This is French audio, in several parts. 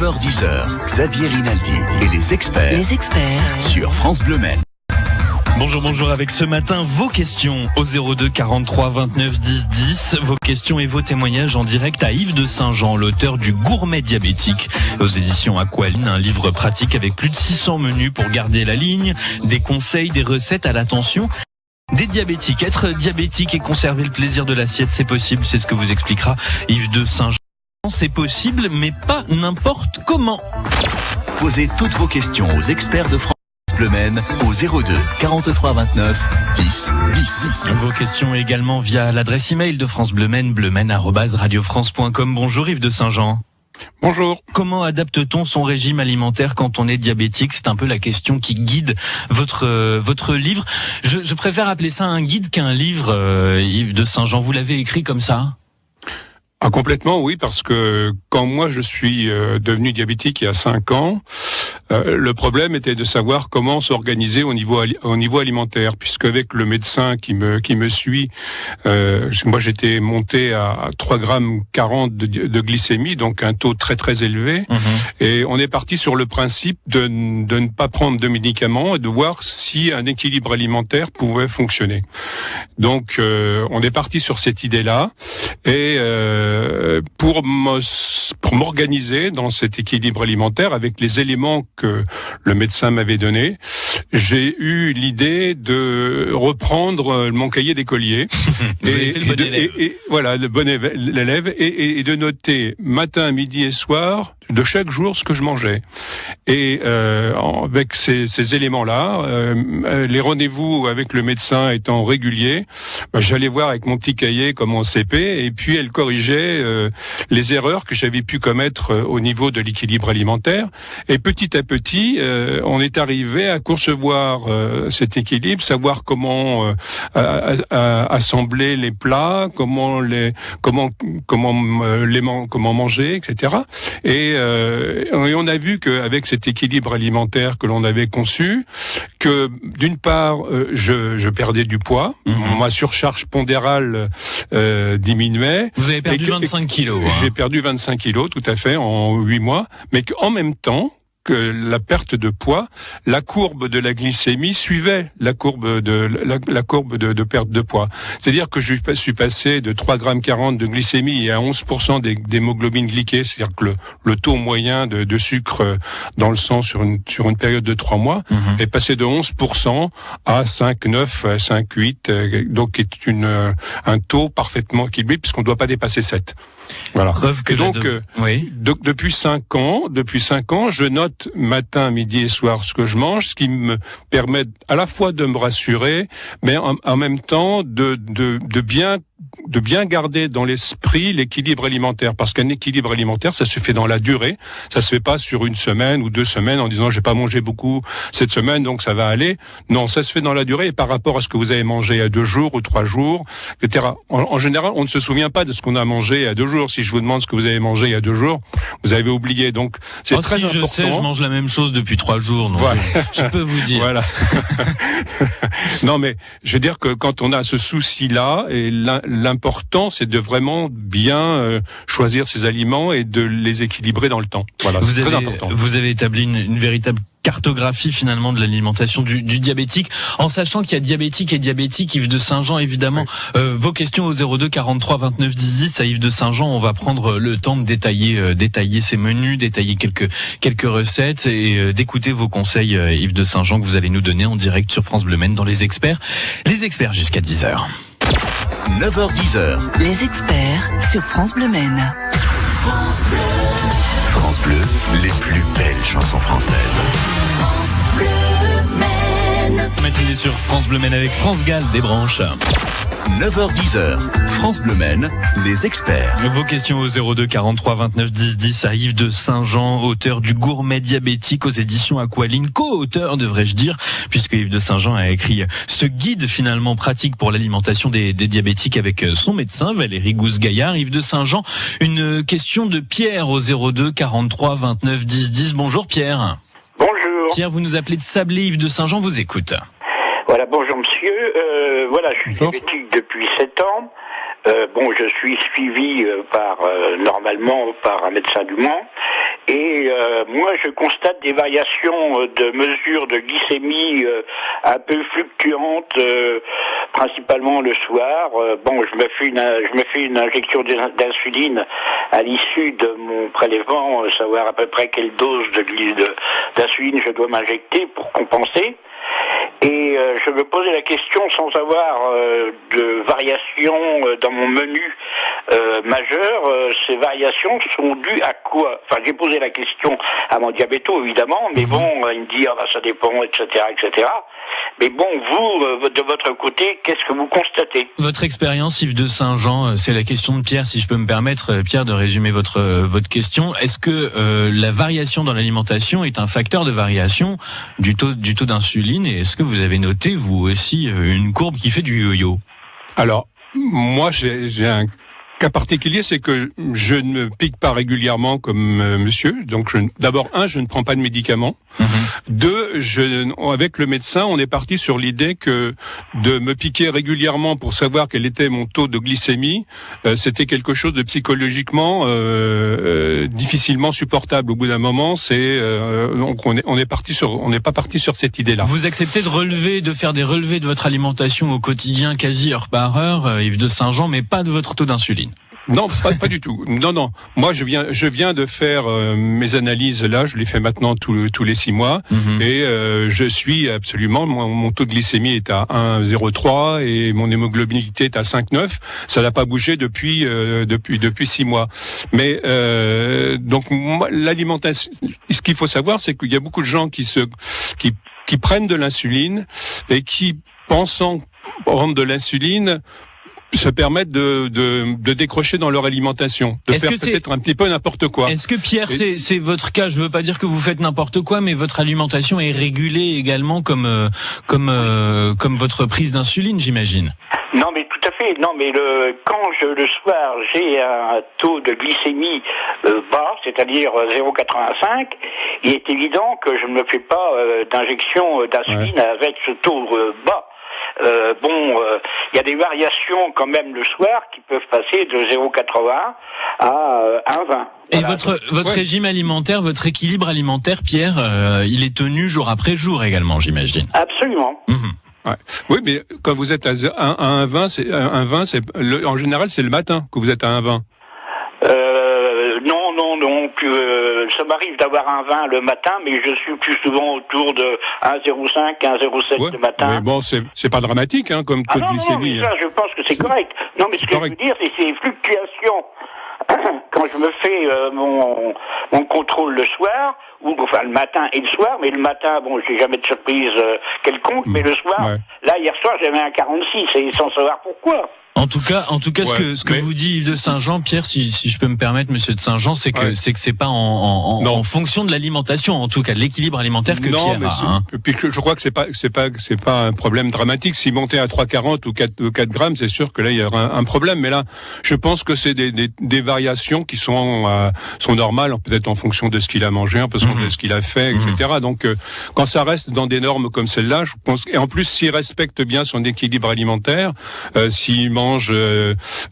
9h-10h, Xavier Rinaldi et les experts sur France Bleu Maine. Bonjour, avec ce matin vos questions au 02 43 29 10 10. Vos questions et vos témoignages en direct à Yves de Saint-Jean, l'auteur du Gourmet diabétique aux éditions Aqualine, un livre pratique avec plus de 600 menus pour garder la ligne, des conseils, des recettes à l'attention des diabétiques. Être diabétique et conserver le plaisir de l'assiette, c'est possible, c'est ce que vous expliquera Yves de Saint-Jean. C'est possible, mais pas n'importe comment. Posez toutes vos questions aux experts de France Bleu Maine au 02 43 29 10 10. Vos questions également via l'adresse email de France Bleu Maine, bleumaine@radiofrance.com. Bonjour Yves de Saint-Jean. Bonjour. Comment adapte-t-on son régime alimentaire quand on est diabétique? C'est un peu la question qui guide votre livre. Je préfère appeler ça un guide qu'un livre, Yves de Saint-Jean. Vous l'avez écrit comme ça? Ah, complètement, oui, parce que quand moi je suis devenu diabétique il y a 5 ans, le problème était de savoir comment s'organiser au niveau alimentaire, puisque avec le médecin qui me suit, moi j'étais monté à 3,40 g de glycémie, donc un taux très très élevé, et on est parti sur le principe de ne pas prendre de médicaments et de voir si un équilibre alimentaire pouvait fonctionner. Donc on est parti sur cette idée-là, et pour m'organiser dans cet équilibre alimentaire avec les éléments que le médecin m'avait donnés, j'ai eu l'idée de reprendre mon cahier d'écolier voilà, le bon élève, et de noter matin, midi et soir de chaque jour ce que je mangeais. Et avec ces éléments-là, les rendez-vous avec le médecin étant réguliers, j'allais voir avec mon petit cahier comme en CP, et puis elle corrigeait les erreurs que j'avais pu commettre au niveau de l'équilibre alimentaire. Et petit à petit, on est arrivé à concevoir cet équilibre, savoir comment assembler les plats, comment manger, etc. Et on a vu qu'avec cet équilibre alimentaire que l'on avait conçu, que d'une part, je perdais du poids, ma surcharge pondérale diminuait. Vous avez perdu 25 kilos. J'ai perdu 25 kilos, tout à fait, en 8 mois, mais qu'en même temps, que la perte de poids, la courbe de la glycémie suivait la courbe de perte de poids. C'est-à-dire que je suis passé de 3,40 g de glycémie à 11% d'hémoglobine glyquée, c'est-à-dire que le taux moyen de sucre dans le sang sur une période de 3 mois est passé de 11% à 5,9, 5,8, donc qui est un taux parfaitement équilibré puisqu'on ne doit pas dépasser 7. Voilà. Preuve que donc depuis 5 ans, je note matin, midi et soir ce que je mange, ce qui me permet à la fois de me rassurer, mais en même temps de bien garder dans l'esprit l'équilibre alimentaire, parce qu'un équilibre alimentaire, ça se fait dans la durée, ça se fait pas sur 1 semaine ou 2 semaines en disant j'ai pas mangé beaucoup cette semaine donc ça va aller. Non, ça se fait dans la durée et par rapport à ce que vous avez mangé il y a 2 jours ou 3 jours, etc. En général, on ne se souvient pas de ce qu'on a mangé il y a 2 jours. Si je vous demande ce que vous avez mangé il y a 2 jours, vous avez oublié. Donc c'est très important. Je sais, je mange la même chose depuis 3 jours, donc voilà. je peux vous dire. Voilà. Non, mais je veux dire que quand on a ce souci-là, et l'important, c'est de vraiment bien choisir ses aliments et de les équilibrer dans le temps. Voilà, c'est très important. Vous avez établi une véritable cartographie finalement de l'alimentation du diabétique, en sachant qu'il y a diabétique et diabétique. Yves de Saint-Jean, évidemment, vos questions au 02 43 29 10 10 à Yves de Saint-Jean. On va prendre le temps de détailler ces menus, détailler quelques recettes et d'écouter vos conseils, Yves de Saint-Jean, que vous allez nous donner en direct sur France Bleu Maine dans Les Experts jusqu'à 10h. 9h-10h. Les Experts sur France Bleu Maine. France Bleu, les plus belles chansons françaises. France Bleu Maine. Matinée sur France Bleu Maine avec France Gall des Branches. 9h-10h, France Bleu Maine, les experts. Vos questions au 02 43 29 10 10 à Yves de Saint-Jean, auteur du Gourmet diabétique aux éditions Aqualine, co-auteur devrais-je dire, puisque Yves de Saint-Jean a écrit ce guide finalement pratique pour l'alimentation des diabétiques avec son médecin Valérie Gousse-Gaillard. Yves de Saint-Jean, une question de Pierre au 02 43 29 10 10. Bonjour Pierre. Bonjour. Pierre, vous nous appelez de Sablé, Yves de Saint-Jean vous écoute. Voilà, bonjour monsieur. Voilà, je suis diabétique depuis 7 ans. Je suis suivi normalement par un médecin du Mans, et moi je constate des variations de mesure de glycémie un peu fluctuantes, principalement le soir. Je me fais une injection d'insuline à l'issue de mon prélèvement, savoir à peu près quelle dose d'insuline je dois m'injecter pour compenser. Et je me posais la question, sans avoir de variations dans mon menu majeur, ces variations sont dues à quoi? Enfin, j'ai posé la question à mon diabéto, évidemment, mais bon, il me dit, ça dépend, etc., etc. Mais bon, vous, de votre côté, qu'est-ce que vous constatez? Votre expérience, Yves de Saint-Jean, c'est la question de Pierre, si je peux me permettre, Pierre, de résumer votre question. Est-ce que la variation dans l'alimentation est un facteur de variation du taux d'insuline, et est-ce que vous avez noté, vous aussi, une courbe qui fait du yo-yo? Alors, moi, j'ai un cas particulier, c'est que je ne pique pas régulièrement comme monsieur. Donc, d'abord, je ne prends pas de médicaments. Deux, avec le médecin, on est parti sur l'idée que de me piquer régulièrement pour savoir quel était mon taux de glycémie, c'était quelque chose de psychologiquement difficilement supportable. Au bout d'un moment, donc on n'est pas parti sur cette idée-là. Vous acceptez de faire des relevés de votre alimentation au quotidien, quasi heure par heure, Yves de Saint-Jean, mais pas de votre taux d'insuline? Non, pas du tout. Non. Moi, je viens de faire mes analyses là. Je les fais maintenant tous les 6 mois, et je suis absolument. Mon taux de glycémie est à 1,03 et mon hémoglobinité est à 5,9. Ça n'a pas bougé depuis 6 mois. Mais donc l'alimentation. Ce qu'il faut savoir, c'est qu'il y a beaucoup de gens qui prennent de l'insuline et qui, pensant prendre de l'insuline, se permettent de décrocher dans leur alimentation, de faire peut-être un petit peu n'importe quoi. Est-ce que Pierre, c'est votre cas? Je veux pas dire que vous faites n'importe quoi, mais votre alimentation est régulée également comme votre prise d'insuline, j'imagine. Non, mais tout à fait. Non, mais quand le soir j'ai un taux de glycémie bas, c'est-à-dire 0,85, il est évident que je ne me fais pas d'injection d'insuline avec ce taux bas. Il y a des variations quand même le soir qui peuvent passer de 0,80 à 1,20. Et votre régime alimentaire, votre équilibre alimentaire, Pierre, il est tenu jour après jour également, j'imagine. Absolument. Ouais. Oui, mais quand vous êtes à 1,20, en général, c'est le matin que vous êtes à 1,20. Non. Ça m'arrive d'avoir un 20 le matin, mais je suis plus souvent autour de 1,05, 1,07 le matin. Mais bon, c'est pas dramatique, comme taux de glycémie. Non, mais ça, je pense que c'est correct. Non, mais ce que je veux dire, c'est ces fluctuations. Quand je me fais mon contrôle le soir, le matin et le soir, mais le matin, j'ai jamais de surprise quelconque, mais le soir, là, hier soir, j'avais un 46, et sans savoir pourquoi. En tout cas, ce que vous dit Yves de Saint-Jean, Pierre, si je peux me permettre, monsieur de Saint-Jean, c'est que c'est pas en fonction de l'alimentation, en tout cas de l'équilibre alimentaire que Pierre a. Puis je crois que c'est pas un problème dramatique. Si monter à 3,40 ou 4 grammes, c'est sûr que là il y aura un problème. Mais là, je pense que c'est des variations qui sont normales, peut-être en fonction de ce qu'il a mangé, en fonction de ce qu'il a fait, etc. Donc quand ça reste dans des normes comme celle-là, je pense, et en plus s'il respecte bien son équilibre alimentaire, s'il mange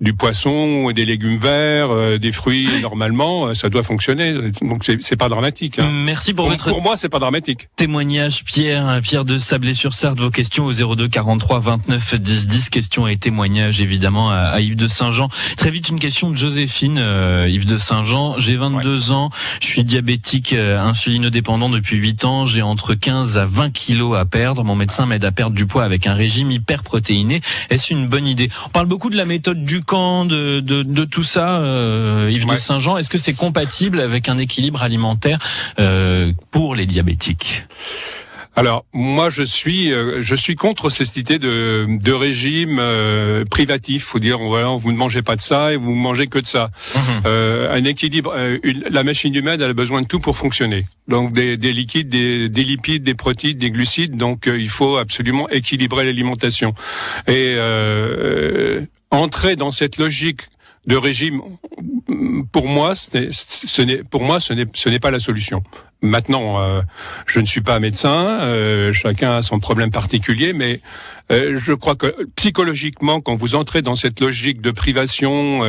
du poisson, des légumes verts, des fruits, normalement, ça doit fonctionner. Donc c'est pas dramatique. Merci pour pour moi, c'est pas dramatique. Témoignage, Pierre de Sablé-sur-Sarthe. Vos questions au 02 43 29 10 10. Questions et témoignages évidemment à Yves de Saint-Jean. Très vite une question de Joséphine. Yves de Saint-Jean. J'ai 22 ans. Je suis diabétique, insulinodépendant depuis 8 ans. J'ai entre 15 à 20 kilos à perdre. Mon médecin m'aide à perdre du poids avec un régime hyperprotéiné. Est-ce une bonne idée? On parle beaucoup de la méthode Dukan, de tout ça, Yves de Saint-Jean. Est-ce que c'est compatible avec un équilibre alimentaire pour les diabétiques? Alors moi je suis contre cette idée de régime privatif. Faut dire vous ne mangez pas de ça et vous mangez que de ça. Un équilibre. La machine humaine elle a besoin de tout pour fonctionner. Donc des liquides, des lipides, des protéines, des glucides. Donc il faut absolument équilibrer l'alimentation. Et entrer dans cette logique de régime, pour moi, ce n'est pas la solution. Maintenant, je ne suis pas médecin, chacun a son problème particulier, mais je crois que psychologiquement, quand vous entrez dans cette logique de privation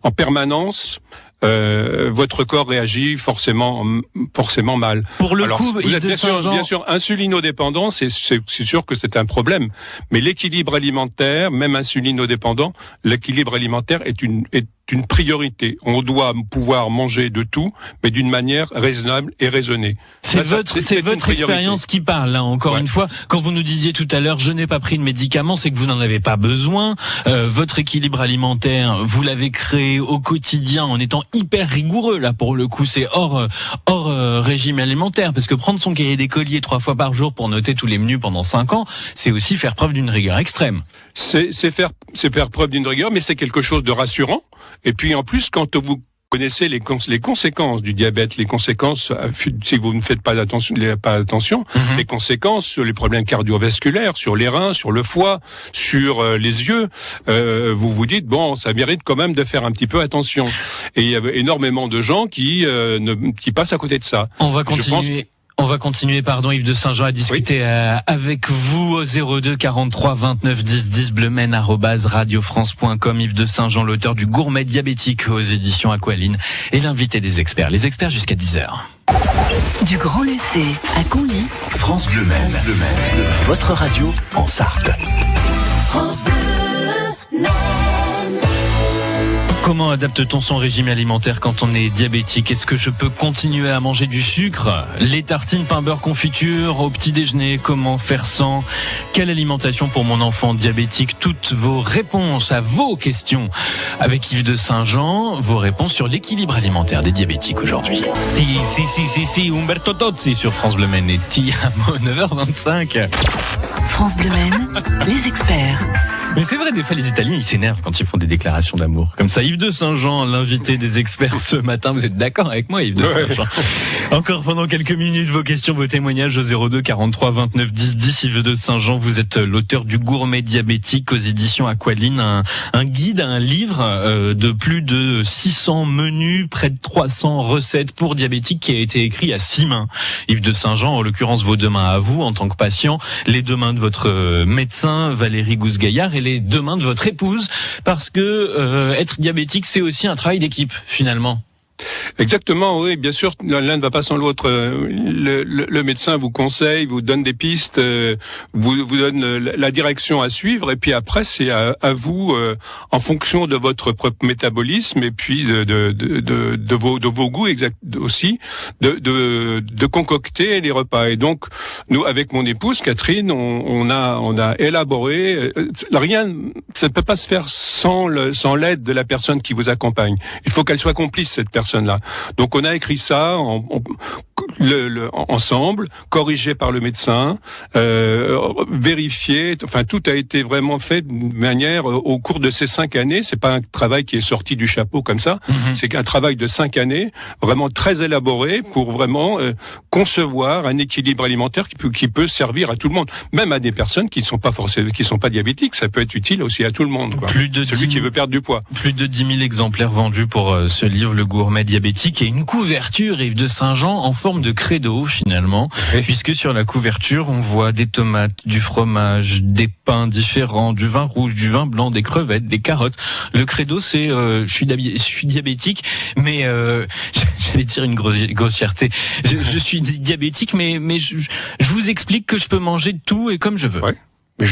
en permanence, votre corps réagit forcément mal. Pour le Alors, coup, vous êtes bien sûr insulinodépendant, c'est sûr que c'est un problème. Mais l'équilibre alimentaire, même insulinodépendant, l'équilibre alimentaire est une priorité. On doit pouvoir manger de tout, mais d'une manière raisonnable et raisonnée. C'est votre expérience qui parle, là, encore une fois. Quand vous nous disiez tout à l'heure, je n'ai pas pris de médicaments, c'est que vous n'en avez pas besoin. Votre équilibre alimentaire, vous l'avez créé au quotidien en étant hyper rigoureux. Là, pour le coup, c'est hors régime alimentaire, parce que prendre son cahier d'écolier 3 fois par jour pour noter tous les menus pendant 5 ans, c'est aussi faire preuve d'une rigueur extrême. C'est faire preuve d'une rigueur, mais c'est quelque chose de rassurant. Et puis en plus, quand vous connaissez les conséquences du diabète, les conséquences, si vous ne faites pas attention, les conséquences sur les problèmes cardiovasculaires, sur les reins, sur le foie, sur les yeux, vous vous dites, bon, ça mérite quand même de faire un petit peu attention. Et il y a énormément de gens qui passent à côté de ça. On va continuer. Yves de Saint-Jean, à discuter avec vous au 02 43 29 10 10 bleumen@radiofrance.com. Yves de Saint-Jean, l'auteur du Gourmet diabétique aux éditions Aqualine, et l'invité des experts. Les experts jusqu'à 10h. Du Grand Lucé à Conly, France Bleu Maine. Votre radio en Sarthe. France Bleu Maine. Comment adapte-t-on son régime alimentaire quand on est diabétique? Est-ce que je peux continuer à manger du sucre? Les tartines, pain, beurre, confiture au petit déjeuner, comment faire sans? Quelle alimentation pour mon enfant diabétique? Toutes vos réponses à vos questions avec Yves de Saint-Jean, vos réponses sur l'équilibre alimentaire des diabétiques aujourd'hui. Si, Umberto Tozzi sur France Bleu Maine et Tiamo, 9h25. France Bleu Maine, les experts. Mais c'est vrai, des fois les Italiens ils s'énervent quand ils font des déclarations d'amour. Comme ça, Yves de Saint-Jean, l'invité des experts ce matin. Vous êtes d'accord avec moi, Yves de Saint-Jean? Encore pendant quelques minutes, vos questions, vos témoignages au 02 43 29 10 10. Yves de Saint-Jean, vous êtes l'auteur du Gourmet diabétique aux éditions Aqualine, un guide, un livre de plus de 600 menus, près de 300 recettes pour diabétiques qui a été écrit à 6 mains. Yves de Saint-Jean, en l'occurrence vos 2 mains à vous en tant que patient, les 2 mains de votre médecin Valérie Gousse-Gaillard et les 2 mains de votre épouse, parce que être diabétique c'est aussi un travail d'équipe finalement. Exactement, oui, bien sûr, l'un ne va pas sans l'autre. Le médecin vous conseille, vous donne des pistes, vous donne la direction à suivre, et puis après c'est à vous, en fonction de votre propre métabolisme et puis de vos goûts aussi, de concocter les repas. Et donc nous, avec mon épouse Catherine, on a élaboré. Rien, ça ne peut pas se faire sans l'aide de la personne qui vous accompagne. Il faut qu'elle soit complice, cette personne-là. Donc on a écrit ça ensemble, corrigé par le médecin, vérifié. Enfin, tout a été vraiment fait de manière au cours de ces 5 années. C'est pas un travail qui est sorti du chapeau comme ça. C'est un travail de 5 années, vraiment très élaboré pour vraiment concevoir un équilibre alimentaire qui peut servir à tout le monde, même à des personnes qui ne sont pas diabétiques. Ça peut être utile aussi à tout le monde, quoi. Celui qui veut perdre du poids. Plus de 10 000 exemplaires vendus pour ce livre, le Gourmet diabétique, et une couverture, Yves de Saint-Jean, en forme de credo finalement, puisque sur la couverture on voit des tomates, du fromage, des pains différents, du vin rouge, du vin blanc, des crevettes, des carottes. Le credo c'est je suis diabétique, mais j'allais dire une grossièreté. Je suis diabétique, mais je vous explique que je peux manger de tout et comme je veux. Ouais. Mais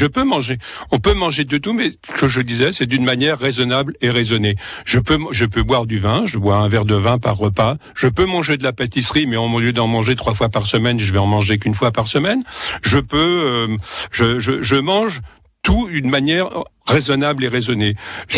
on peut manger de tout, mais ce que je disais, c'est d'une manière raisonnable et raisonnée. Je peux boire du vin, je bois un verre de vin par repas. Je peux manger de la pâtisserie, mais au lieu d'en manger 3 fois par semaine, je vais en manger qu'1 fois par semaine. Je mange tout d'une manière raisonnable et raisonnée.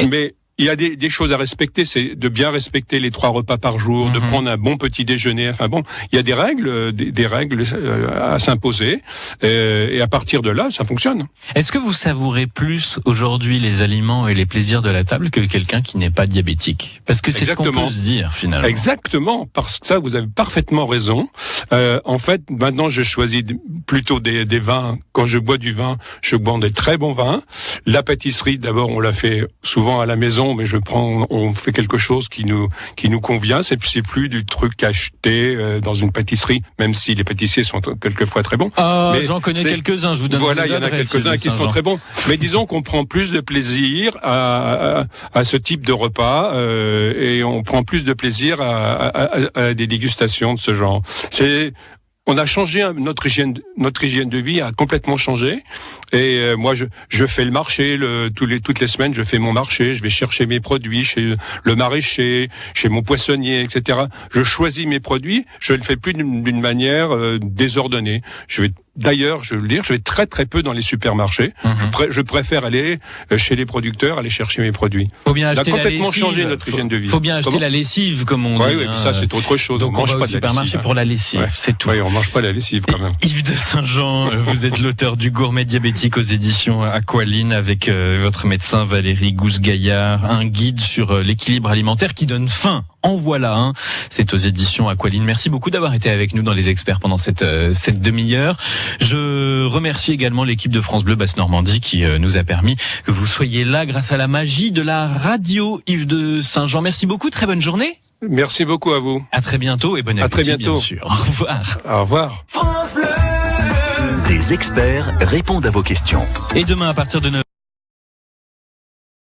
Mais il y a des choses à respecter, c'est de bien respecter les 3 repas par jour, de prendre un bon petit déjeuner. Enfin bon, il y a des règles à s'imposer, et à partir de là, ça fonctionne. Est-ce que vous savourez plus aujourd'hui les aliments et les plaisirs de la table que quelqu'un qui n'est pas diabétique? Parce que c'est ce qu'on peut se dire finalement. Exactement, parce que ça, vous avez parfaitement raison. En fait, maintenant, je choisis plutôt des vins. Quand je bois du vin, je bois des très bons vins. La pâtisserie, d'abord, on la fait souvent à la maison. bon, mais on fait quelque chose qui nous convient. C'est plus du truc acheté dans une pâtisserie, même si les pâtissiers sont quelquefois très bons. Mais j'en connais quelques-uns. Je vous donne voilà, les adresses. Il y en a quelques-uns qui sont très bons. Mais disons qu'on prend plus de plaisir à ce type de repas et on prend plus de plaisir à des dégustations de ce genre. On a changé notre hygiène de vie a complètement changé. Et moi, je fais le marché toutes les semaines. Je fais mon marché. Je vais chercher mes produits chez le maraîcher, chez mon poissonnier, etc. Je choisis mes produits. Je le fais plus d'une manière désordonnée. D'ailleurs, je veux le dire, je vais très très peu dans les supermarchés. Je préfère aller chez les producteurs, aller chercher mes produits. Faut bien acheter on a complètement la lessive. changé notre hygiène de vie. Faut bien acheter la lessive, comme on dit. Oui, mais ça c'est autre chose. Donc on va au supermarché pour la lessive, c'est tout. Oui, on mange pas la lessive quand même. Yves de Saint-Jean, vous êtes l'auteur du Gourmet diabétique aux éditions Aqualine avec votre médecin Valérie Gousse-Gaillard, un guide sur l'équilibre alimentaire qui donne faim. En voilà un. C'est aux éditions Aqualine. Merci beaucoup d'avoir été avec nous dans Les Experts pendant cette demi-heure. Je remercie également l'équipe de France Bleu Basse-Normandie qui nous a permis que vous soyez là grâce à la magie de la radio. Yves de Saint-Jean, merci beaucoup. Très bonne journée. Merci beaucoup à vous. À très bientôt et bon appétit. À très bientôt. Bien sûr. Au revoir. Au revoir. Des experts répondent à vos questions. Et demain à partir de 9h.